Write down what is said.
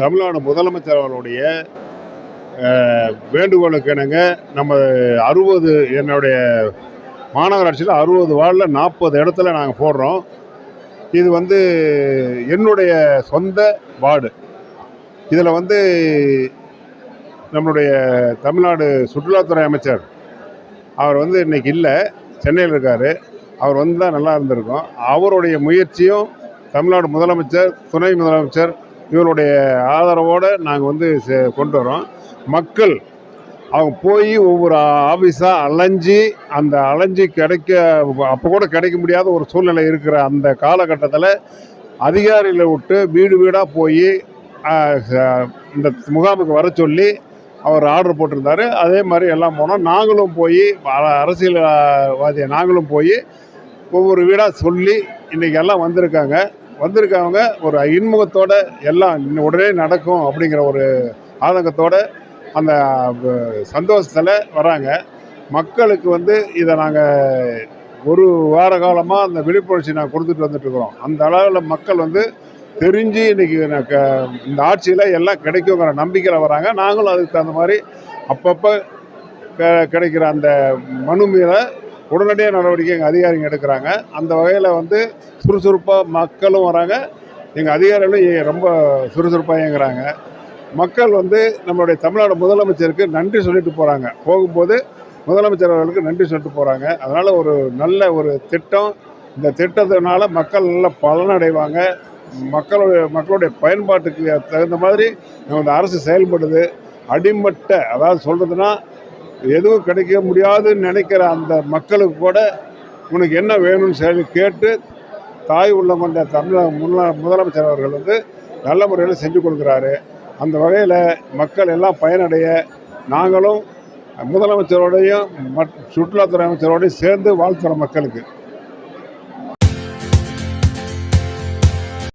தமிழ்நாடு முதலமைச்சர் அவர்களுடைய வேண்டுகோளுக்கு இணங்க நம்ம 60 என்னுடைய மாநகராட்சியில் 60 வார்டில் 40 இடத்துல நாங்கள் போடுறோம். இது என்னுடைய சொந்த வார்டு. இதில் நம்மளுடைய தமிழ்நாடு சுற்றுலாத்துறை அமைச்சர் அவர் இன்னைக்கு இல்லை, சென்னையில் இருக்கார். அவர் வந்தால் நல்லா இருந்திருக்கும். அவருடைய முயற்சியும் தமிழ்நாடு முதலமைச்சர், துணை முதலமைச்சர் இவருடைய ஆதரவோடு நாங்கள் கொண்டு வரோம். மக்கள் அவங்க போய் ஒவ்வொரு ஆஃபீஸாக அலைஞ்சி அப்போ கூட கிடைக்க முடியாத ஒரு சூழ்நிலை இருக்கிற அந்த காலகட்டத்தில் அதிகாரிகளை விட்டு வீடு வீடாக போய் இந்த முகாமுக்கு வர சொல்லி அவர் ஆர்டர் போட்டிருந்தார். அதே மாதிரி எல்லாம் போனோம். நாங்களும் போய் அரசியல்வாதியை நாங்களும் போய் ஒவ்வொரு வீடாக சொல்லி இன்றைக்கி எல்லாம் வந்திருக்காங்க ஒரு இன்முகத்தோட எல்லாம் உடனே நடக்கும் அப்படிங்கிற ஒரு ஆதங்கத்தோடு அந்த சந்தோஷத்தில் வராங்க. மக்களுக்கு இதை நாங்கள் ஒரு வார காலமாக அந்த விழிப்புணர்ச்சி நாங்கள் கொடுத்துட்டு வந்துட்டுருக்குறோம். அந்த அளவில் மக்கள் தெரிஞ்சு இன்றைக்கி இந்த ஆட்சியில் எல்லாம் கிடைக்குங்கிற நம்பிக்கையில் வராங்க. நாங்களும் அதுக்கு தகுந்த மாதிரி அப்பப்போ கிடைக்கிற அந்த மனு மீது உடனடியாக நடவடிக்கை எங்கள் அதிகாரிகள் எடுக்கிறாங்க. அந்த வகையில் சுறுசுறுப்பாக மக்களும் வராங்க, எங்கள் அதிகாரிகளும் ரொம்ப சுறுசுறுப்பாக இயங்குறாங்க. மக்கள் நம்மளுடைய தமிழ்நாடு முதலமைச்சருக்கு நன்றி சொல்லிட்டு போகிறாங்க. போகும்போது முதலமைச்சர் அவர்களுக்கு நன்றி சொல்லிட்டு போகிறாங்க. அதனால் ஒரு நல்ல ஒரு திட்டம். இந்த திட்டத்தினால மக்கள் நல்ல பலனடைவாங்க. மக்களுடைய பயன்பாட்டுக்கு தகுந்த மாதிரி நம்ம அரசு செயல்படுது. அடிமட்ட, அதாவது சொல்கிறதுனா எதுவும் கிடைக்க முடியாதுன்னு நினைக்கிற அந்த மக்களுக்கு கூட உனக்கு என்ன வேணும்னு சொல்லி கேட்டு தாய் உள்ளம் கொண்ட முதலமைச்சர் அவர்கள் நல்ல முறையில் செஞ்சு கொடுக்குறாரு. அந்த வகையில் மக்கள் எல்லாம் பயனடைய நாங்களும் முதலமைச்சரோடையும் சுற்றுலாத்துறை அமைச்சரோடையும் சேர்ந்து வாழ்த்துறோம் மக்களுக்கு.